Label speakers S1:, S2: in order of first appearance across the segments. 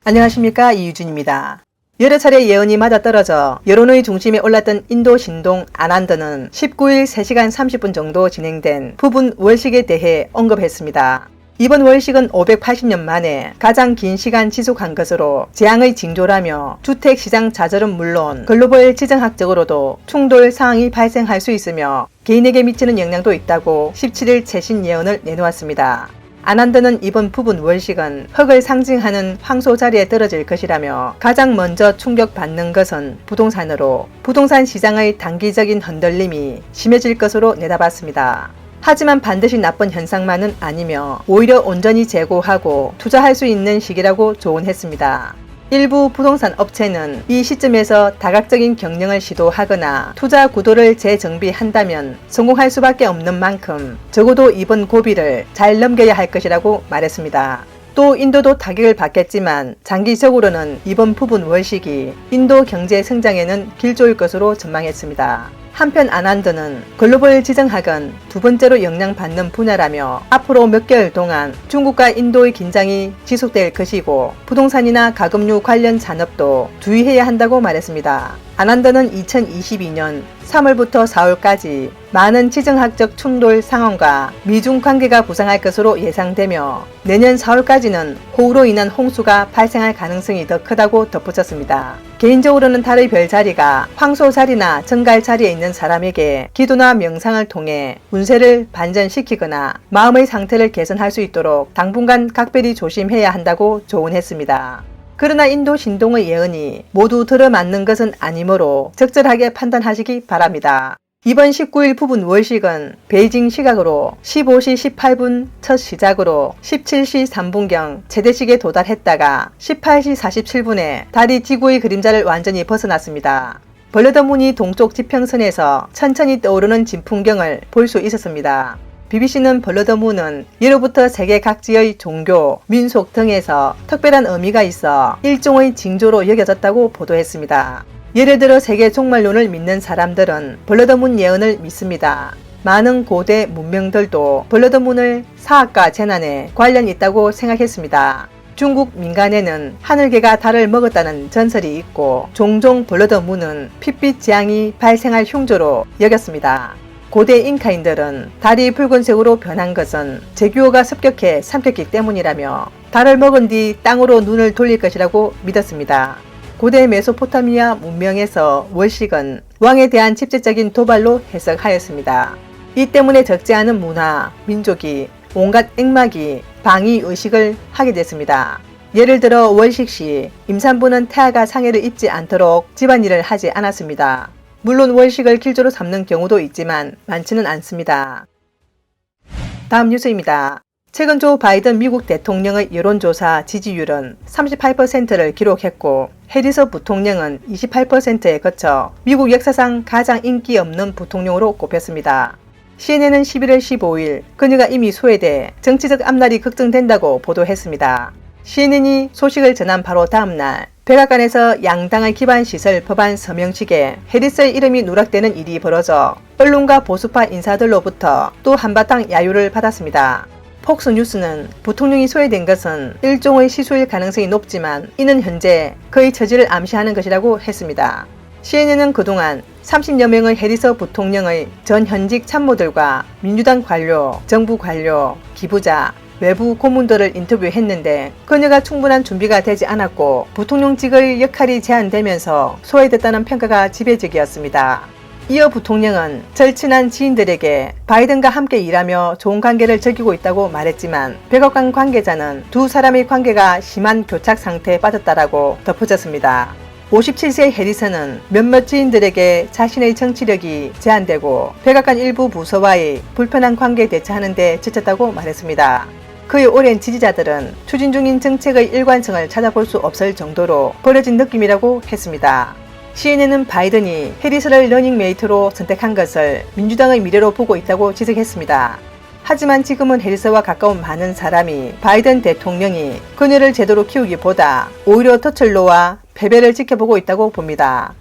S1: 안녕하십니까, 이유진입니다. 여러 차례 예언이 맞아떨어져 여론의 중심에 올랐던 인도 신동 아난드는 19일 3시간 30분 정도 진행된 부분 월식에 대해 언급했습니다. 이번 월식은 580년 만에 가장 긴 시간 지속한 것으로 재앙의 징조라며 주택시장 좌절은 물론 글로벌 지정학적으로도 충돌 상황이 발생할 수 있으며 개인에게 미치는 영향도 있다고 17일 최신 예언을 내놓았습니다. 아난드는 이번 부분 월식은 흑을 상징하는 황소 자리에 떨어질 것이라며 가장 먼저 충격받는 것은 부동산으로 부동산 시장의 단기적인 흔들림이 심해질 것으로 내다봤습니다. 하지만 반드시 나쁜 현상만은 아니며 오히려 온전히 재고하고 투자할 수 있는 시기라고 조언했습니다. 일부 부동산 업체는 이 시점에서 다각적인 경영을 시도하거나 투자 구도를 재정비한다면 성공할 수밖에 없는 만큼 적어도 이번 고비를 잘 넘겨야 할 것이라고 말했습니다. 또 인도도 타격을 받겠지만 장기적으로는 이번 부분 월식이 인도 경제 성장에는 길조일 것으로 전망했습니다. 한편 아난드는 글로벌 지정학은 두 번째로 영향받는 분야라며 앞으로 몇 개월 동안 중국과 인도의 긴장이 지속될 것이고 부동산이나 가금류 관련 산업도 주의해야 한다고 말했습니다. 아난드는 2022년 3월부터 4월까지 많은 지정학적 충돌 상황과 미중 관계가 부상할 것으로 예상되며 내년 4월까지는 호우로 인한 홍수가 발생할 가능성이 더 크다고 덧붙였습니다. 개인적으로는 달의 별자리가 황소 자리나 정갈 자리에 있는 사람에게 기도나 명상을 통해 운세를 반전시키거나 마음의 상태를 개선할 수 있도록 당분간 각별히 조심해야 한다고 조언했습니다. 그러나 인도 신동의 예언이 모두 들어맞는 것은 아니므로 적절하게 판단하시기 바랍니다. 이번 19일 부분 월식은 베이징 시각으로 15시 18분 첫 시작으로 17시 3분경 최대식에 도달했다가 18시 47분에 달이 지구의 그림자를 완전히 벗어났습니다. 벌러더문이 동쪽 지평선에서 천천히 떠오르는 진풍경을 볼 수 있었습니다. BBC는 벌러더문은 예로부터 세계 각지의 종교, 민속 등에서 특별한 의미가 있어 일종의 징조로 여겨졌다고 보도했습니다. 예를 들어 세계 종말론을 믿는 사람들은 벌러더문 예언을 믿습니다. 많은 고대 문명들도 벌러더문을 사악과 재난에 관련 있다고 생각했습니다. 중국 민간에는 하늘개가 달을 먹었다는 전설이 있고 종종 벌러더문은 핏빛 재앙이 발생할 흉조로 여겼습니다. 고대 잉카인들은 달이 붉은색으로 변한 것은 제규어가 습격해 삼켰기 때문이라며 달을 먹은 뒤 땅으로 눈을 돌릴 것이라고 믿었습니다. 고대 메소포타미아 문명에서 월식은 왕에 대한 직접적인 도발로 해석하였습니다. 이 때문에 적지 않은 문화, 민족이 온갖 액막이 방위 의식을 하게 됐습니다. 예를 들어 월식 시 임산부는 태아가 상해를 입지 않도록 집안일을 하지 않았습니다. 물론 월식을 길조로 삼는 경우도 있지만 많지는 않습니다. 다음 뉴스입니다. 최근 조 바이든 미국 대통령의 여론조사 지지율은 38%를 기록했고 해리스 부통령은 28%에 거쳐 미국 역사상 가장 인기 없는 부통령으로 꼽혔습니다. CNN은 11월 15일 그녀가 이미 소외돼 정치적 앞날이 걱정된다고 보도했습니다. CNN이 소식을 전한 바로 다음날 백악관에서 양당의 기반시설 법안 서명식에 해리스의 이름이 누락되는 일이 벌어져 언론과 보수파 인사들로부터 또 한바탕 야유를 받았습니다. 폭스뉴스는 부통령이 소외된 것은 일종의 시소일 가능성이 높지만 이는 현재 그의 처지를 암시하는 것이라고 했습니다. CNN은 그동안 30여 명의 해리스 부통령의 전 현직 참모들과 민주당 관료, 정부 관료, 기부자, 외부 고문들을 인터뷰했는데 그녀가 충분한 준비가 되지 않았고 부통령직의 역할이 제한되면서 소외됐다는 평가가 지배적이었습니다. 이어 부통령은 절친한 지인들에게 바이든과 함께 일하며 좋은 관계를 즐기고 있다고 말했지만 백악관 관계자는 두 사람의 관계가 심한 교착 상태에 빠졌다라고 덧붙였습니다. 57세의 해리스는 몇몇 지인들에게 자신의 정치력이 제한되고 백악관 일부 부서와의 불편한 관계에 대처하는 데 지쳤다고 말했습니다. 그의 오랜 지지자들은 추진 중인 정책의 일관성을 찾아볼 수 없을 정도로 버려진 느낌이라고 했습니다. CNN은 바이든이 해리스를 러닝메이트로 선택한 것을 민주당의 미래로 보고 있다고 지적했습니다. 하지만 지금은 해리스와 가까운 많은 사람이 바이든 대통령이 그녀를 제대로 키우기보다 오히려 터철로와 패배를 지켜보고 있다고 봅니다.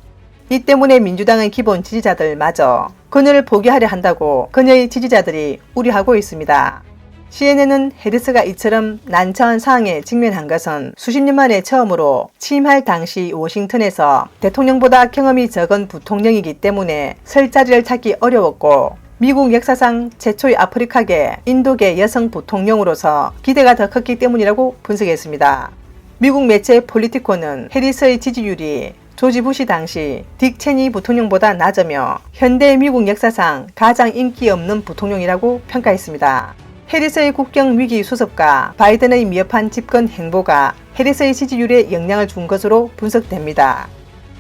S1: 이 때문에 민주당의 기본 지지자들마저 그녀를 포기하려 한다고 그녀의 지지자들이 우려하고 있습니다. CNN은 해리스가 이처럼 난처한 상황에 직면한 것은 수십 년 만에 처음으로 취임할 당시 워싱턴에서 대통령보다 경험이 적은 부통령이기 때문에 설 자리를 찾기 어려웠고 미국 역사상 최초의 아프리카계 인도계 여성 부통령으로서 기대가 더 컸기 때문이라고 분석했습니다. 미국 매체 폴리티코는 해리스의 지지율이 조지 부시 당시 딕 체니 부통령보다 낮으며 현대 미국 역사상 가장 인기 없는 부통령이라고 평가했습니다. 해리스의 국경 위기 수습과 바이든의 미흡한 집권 행보가 해리스의 지지율에 영향을 준 것으로 분석됩니다.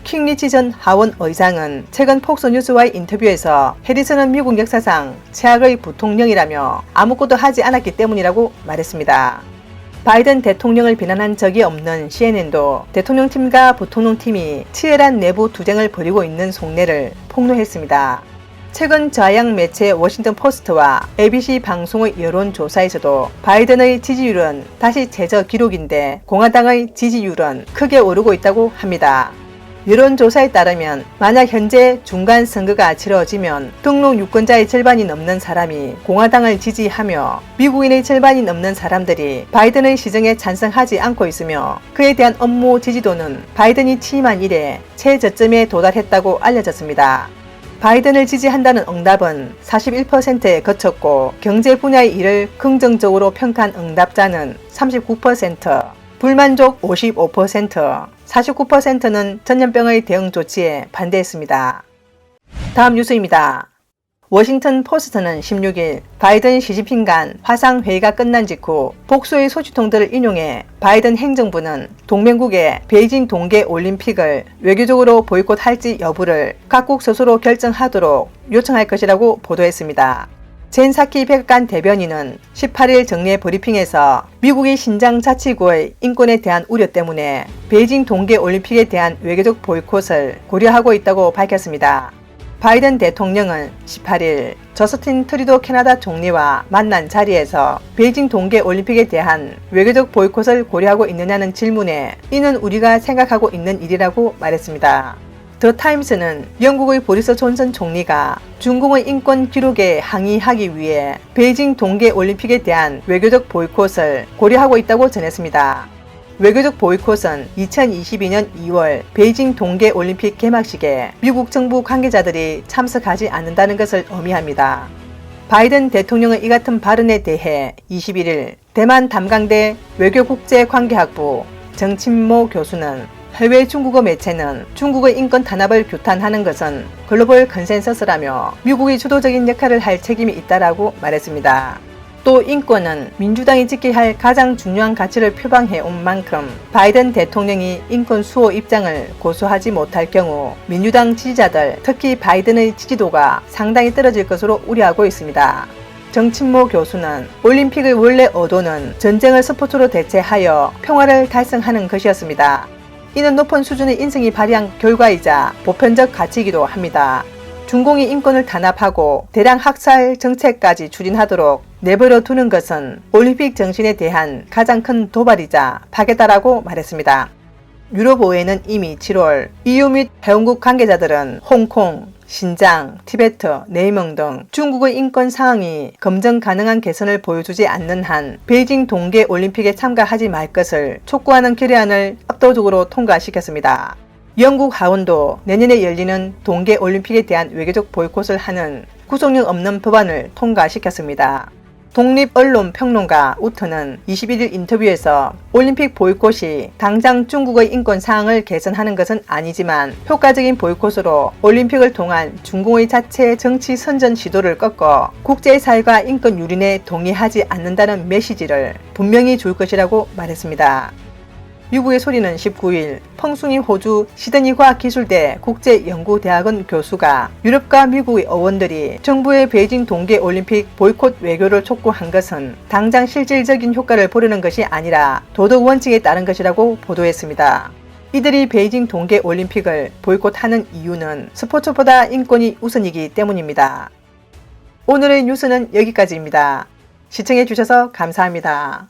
S1: 킹리치 전 하원 의장은 최근 폭스뉴스와의 인터뷰에서 해리스는 미국 역사상 최악의 부통령이라며 아무것도 하지 않았기 때문이라고 말했습니다. 바이든 대통령을 비난한 적이 없는 CNN도 대통령팀과 부통령팀이 치열한 내부 투쟁을 벌이고 있는 속내를 폭로했습니다. 최근 좌양 매체 워싱턴 포스트와 ABC 방송의 여론조사에서도 바이든의 지지율은 다시 최저 기록인데 공화당의 지지율은 크게 오르고 있다고 합니다. 여론조사에 따르면 만약 현재 중간 선거가 치러지면 등록 유권자의 절반이 넘는 사람이 공화당을 지지하며 미국인의 절반이 넘는 사람들이 바이든의 시정에 찬성하지 않고 있으며 그에 대한 업무 지지도는 바이든이 취임한 이래 최저점에 도달했다고 알려졌습니다. 바이든을 지지한다는 응답은 41%에 그쳤고 경제 분야의 일을 긍정적으로 평가한 응답자는 39%, 불만족 55%, 49%는 전염병의 대응 조치에 반대했습니다. 다음 뉴스입니다. 워싱턴 포스트는 16일 바이든 시진핑 간 화상회의가 끝난 직후 복수의 소식통들을 인용해 바이든 행정부는 동맹국의 베이징 동계올림픽을 외교적으로 보이콧할지 여부를 각국 스스로 결정하도록 요청할 것이라고 보도했습니다. 젠 사키 백악관 대변인은 18일 정례 브리핑에서 미국이 신장 자치구의 인권에 대한 우려 때문에 베이징 동계올림픽에 대한 외교적 보이콧을 고려하고 있다고 밝혔습니다. 바이든 대통령은 18일 저스틴 트루도 캐나다 총리와 만난 자리에서 베이징 동계올림픽에 대한 외교적 보이콧을 고려하고 있느냐는 질문에 이는 우리가 생각하고 있는 일이라고 말했습니다. 더 타임스는 영국의 보리스 존슨 총리가 중공의 인권 기록에 항의하기 위해 베이징 동계올림픽에 대한 외교적 보이콧을 고려하고 있다고 전했습니다. 외교적 보이콧은 2022년 2월 베이징 동계올림픽 개막식에 미국 정부 관계자들이 참석하지 않는다는 것을 의미합니다. 바이든 대통령의 이 같은 발언에 대해 21일 대만 담강대 외교국제관계학부 정친모 교수는 해외 중국어 매체는 중국의 인권 탄압을 규탄하는 것은 글로벌 컨센서스라며 미국이 주도적인 역할을 할 책임이 있다라고 말했습니다. 또 인권은 민주당이 지켜야 할 가장 중요한 가치를 표방해 온 만큼 바이든 대통령이 인권 수호 입장을 고수하지 못할 경우 민주당 지지자들, 특히 바이든의 지지도가 상당히 떨어질 것으로 우려하고 있습니다. 정친모 교수는 올림픽의 원래 의도는 전쟁을 스포츠로 대체하여 평화를 달성하는 것이었습니다. 이는 높은 수준의 인성이 발휘한 결과이자 보편적 가치이기도 합니다. 중공이 인권을 탄압하고 대량 학살 정책까지 추진하도록 내버려 두는 것은 올림픽 정신에 대한 가장 큰 도발이자 파괴다라고 말했습니다. 유럽의회는 이미 7월 EU 및 회원국 관계자들은 홍콩, 신장, 티베트, 네이멍 등 중국의 인권 상황이 검증 가능한 개선을 보여주지 않는 한 베이징 동계올림픽에 참가하지 말 것을 촉구하는 결의안을 압도적으로 통과시켰습니다. 영국 하원도 내년에 열리는 동계올림픽에 대한 외교적 보이콧을 하는 구속력 없는 법안을 통과시켰습니다. 독립언론평론가 우트는 21일 인터뷰에서 올림픽 보이콧이 당장 중국의 인권 상황을 개선하는 것은 아니지만 효과적인 보이콧으로 올림픽을 통한 중공의 자체 정치 선전 시도를 꺾어 국제사회가 인권 유린에 동의하지 않는다는 메시지를 분명히 줄 것이라고 말했습니다. 미국의 소리는 19일 펑숭이 호주 시드니 과학기술대 국제연구대학원 교수가 유럽과 미국의 의원들이 정부의 베이징 동계올림픽 보이콧 외교를 촉구한 것은 당장 실질적인 효과를 보려는 것이 아니라 도덕 원칙에 따른 것이라고 보도했습니다. 이들이 베이징 동계올림픽을 보이콧하는 이유는 스포츠보다 인권이 우선이기 때문입니다. 오늘의 뉴스는 여기까지입니다. 시청해주셔서 감사합니다.